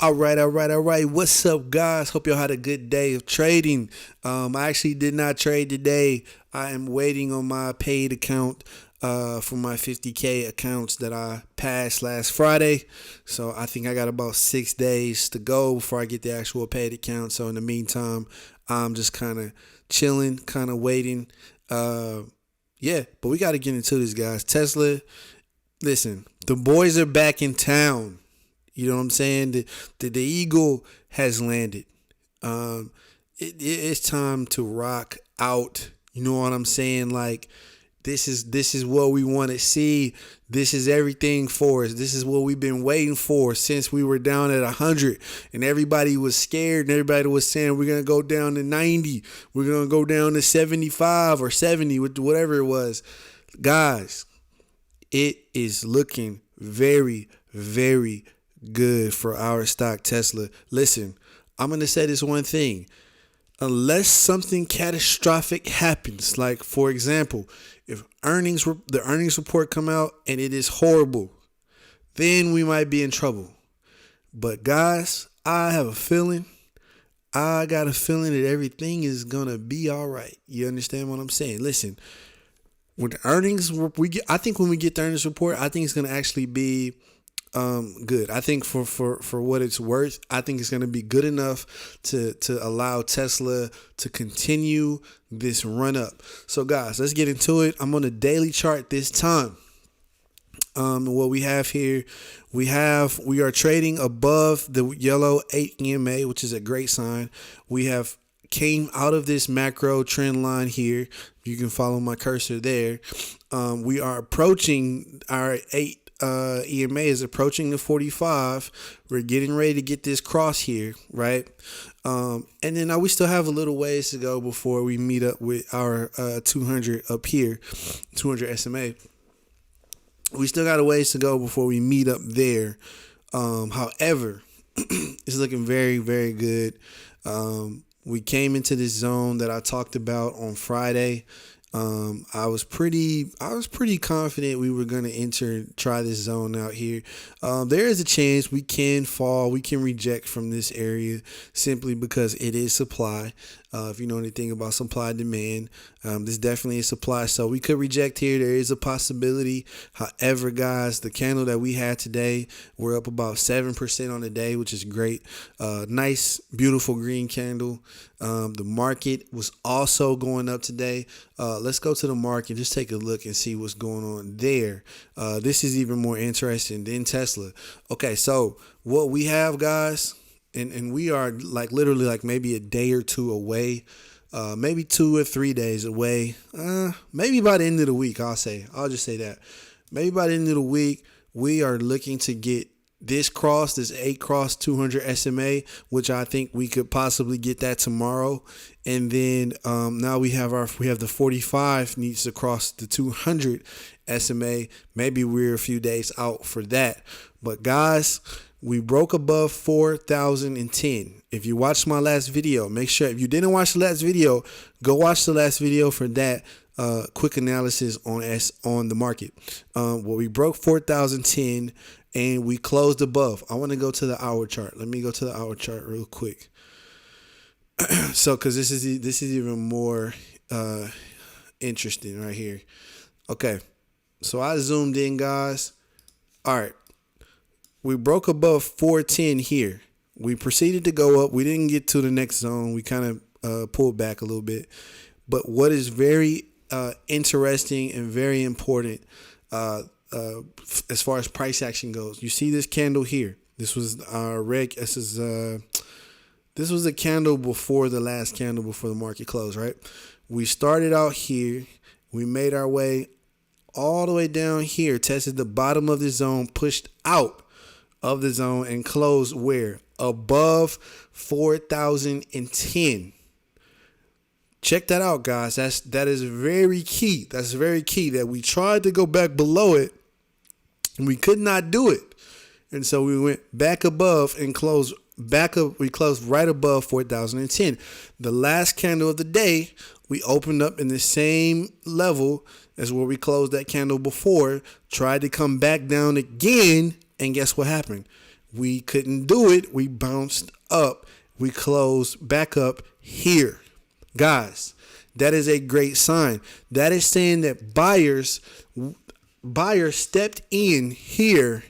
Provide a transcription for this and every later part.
All right. What's up, guys? Hope y'all had a good day of trading. I actually did not trade today. I am waiting on my paid account for my 50K accounts that I passed last Friday. So I think I got about 6 days to go before I get the actual paid account. So in the meantime, I'm just kind of chilling, kind of waiting. But we got to get into this, guys. Tesla, listen, the boys are back in town. You know what I'm saying? The eagle has landed. It's time to rock out. You know what I'm saying? Like this is what we want to see. This is everything for us. This is what we've been waiting for since we were down at 100, and everybody was scared, and everybody was saying we're gonna go down to 90, we're gonna go down to 75 or 70, whatever it was. Guys, it is looking very, very good for our stock Tesla. Listen, I'm going to say this one thing. Unless something catastrophic happens, like for example, if the earnings report come out and it is horrible, then we might be in trouble. But guys, I got a feeling that everything is going to be all right. You understand what I'm saying? Listen, when the earnings I think when we get the earnings report, I think it's going to actually be good. I think for what it's worth, I think it's going to be good enough to allow Tesla to continue this run up. So guys, let's get into it. I'm on a daily chart this time. What we have here, we are trading above the yellow 8 EMA, which is a great sign. We have came out of this macro trend line here. You can follow my cursor there. We are approaching our 8 EMA is approaching the 45. We're getting ready to get this cross here, right? And then now we still have a little ways to go before we meet up with our 200 up here, 200 SMA. We still got a ways to go before we meet up there. However, it's looking very, very good. We came into this zone that I talked about on Friday. I was pretty confident we were going to try this zone out here. There is a chance we can fall, we can reject from this area simply because it is supply. If you know anything about supply and demand, this definitely is supply. So we could reject here. There is a possibility. However, guys, the candle that we had today, we're up about 7% on the day, which is great. Nice, beautiful green candle. The market was also going up today. Let's go to the market. Just take a look and see what's going on there. This is even more interesting than Tesla. Okay, so what we have, guys, and we are like literally like maybe a day or two away, maybe 2 or 3 days away. Maybe by the end of the week, I'll just say that. Maybe by the end of the week, we are looking to get this 8 cross 200 SMA, which I think we could possibly get that tomorrow. And then now we have the 45 needs to cross the 200 SMA. Maybe we're a few days out for that. But guys, we broke above 4,010. If you watched my last video, make sure if you didn't watch the last video, go watch the last video for that quick analysis on the market. We broke 4,010 and we closed above. I want to go to the hour chart. Let me go to the hour chart real quick. So, because this is even more interesting right here. Okay, so I zoomed in, guys. All right. We broke above 410 here. We proceeded to go up. We didn't get to the next zone. We kind of pulled back a little bit. But what is very interesting and very important as far as price action goes, you see this candle here. This was our this was a candle before the last candle before the market closed, right? We started out here. We made our way all the way down here, tested the bottom of the zone, pushed out of the zone and closed where? Above 4,010. Check that out, guys. That is very key. That's very key that we tried to go back below it and we could not do it. And so we went back above and closed back up. We closed right above 4,010. The last candle of the day, we opened up in the same level as where we closed that candle before, tried to come back down again. And guess what happened? We couldn't do it. We bounced up. We closed back up here. Guys, that is a great sign. That is saying that buyers stepped in here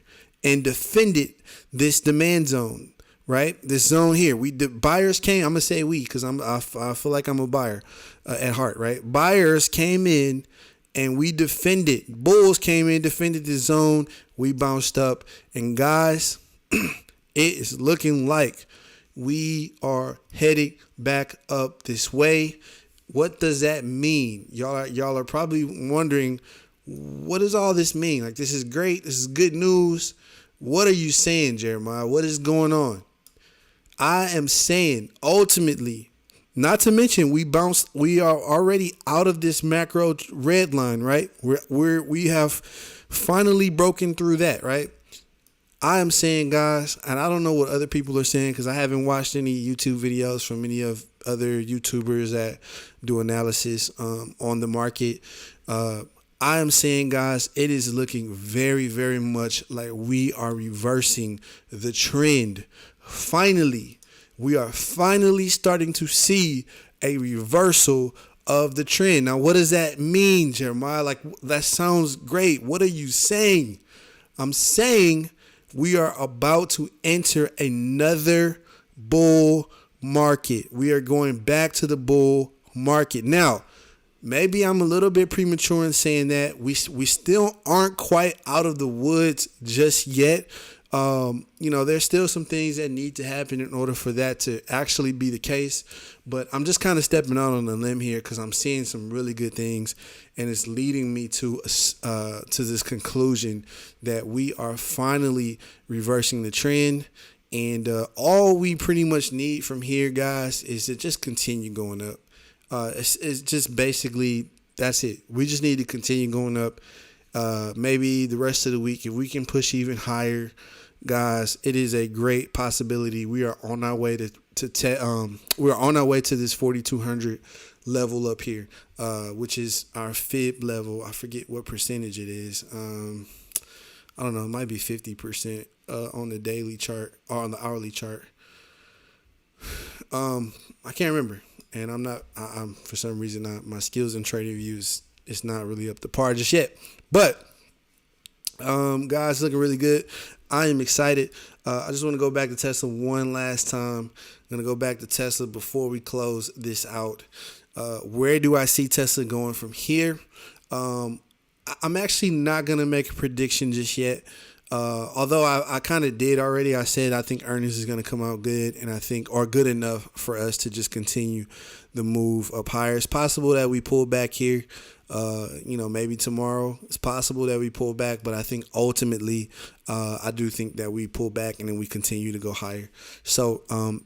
and defended this demand zone, right? This zone here. Buyers came. I'm gonna say we because I feel like I'm a buyer at heart, right? Buyers came in and we defended. Bulls came in, defended the zone. We bounced up, and guys, it is looking like we are heading back up this way. What does that mean? Y'all are probably wondering, what does all this mean? Like, this is great. This is good news. What are you saying, Jeremiah? What is going on? I am saying, ultimately, not to mention we are already out of this macro red line, right? We have finally broken through that, right? I am saying, guys, and I don't know what other people are saying because I haven't watched any YouTube videos from any of other YouTubers that do analysis on the market. I am saying, guys, it is looking very, very much like we are reversing the trend. Finally, we are finally starting to see a reversal of the trend. Now, what does that mean, Jeremiah? Like, that sounds great. What are you saying? I'm saying we are about to enter another bull market. We are going back to the bull market. Now, maybe I'm a little bit premature in saying that. We still aren't quite out of the woods just yet. There's still some things that need to happen in order for that to actually be the case. But I'm just kind of stepping out on a limb here because I'm seeing some really good things, and it's leading me to this conclusion that we are finally reversing the trend. And all we pretty much need from here, guys, is to just continue going up. It's just basically that's it. We just need to continue going up. Maybe the rest of the week, if we can push even higher, guys, it is a great possibility. We are on our way to we're on our way to this 4,200 level up here, which is our fib level. I forget what percentage it is. I don't know. It might be 50% on the daily chart or on the hourly chart. I can't remember, and I'm for some reason my skills in trading views it's not really up to par just yet. But guys, looking really good. I am excited. I just want to go back to Tesla one last time. I'm going to go back to Tesla before we close this out. Where do I see Tesla going from here? I'm actually not going to make a prediction just yet. Although I kind of did already. I said I think earnings is going to come out good, and I think are good enough for us to just continue the move up higher. It's possible that we pull back here. Maybe tomorrow. It's possible that we pull back, but I think ultimately, I do think that we pull back and then we continue to go higher. So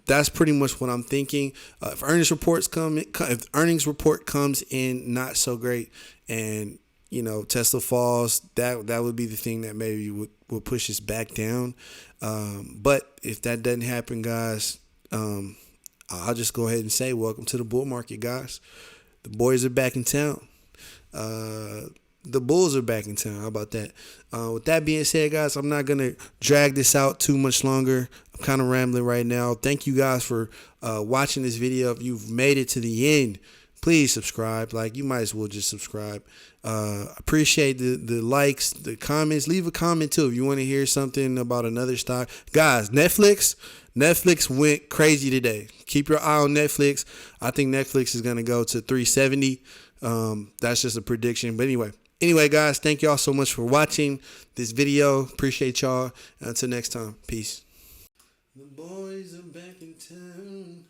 that's pretty much what I'm thinking. If earnings report comes in not so great, and Tesla falls, that would be the thing that maybe would push us back down. But if that doesn't happen, guys, I'll just go ahead and say welcome to the bull market, guys. The boys are back in town. The Bulls are back in town. How about that? With that being said, guys, I'm not going to drag this out too much longer. I'm kind of rambling right now. Thank you guys for watching this video. If you've made it to the end, please subscribe. You might as well just subscribe. Appreciate the likes, the comments. Leave a comment too if you want to hear something about another stock. Guys, Netflix went crazy today. Keep your eye on Netflix. I think Netflix is going to go to 370. That's just a prediction. But anyway, guys, thank y'all so much for watching this video. Appreciate y'all. Until next time, peace. The boys are back in town.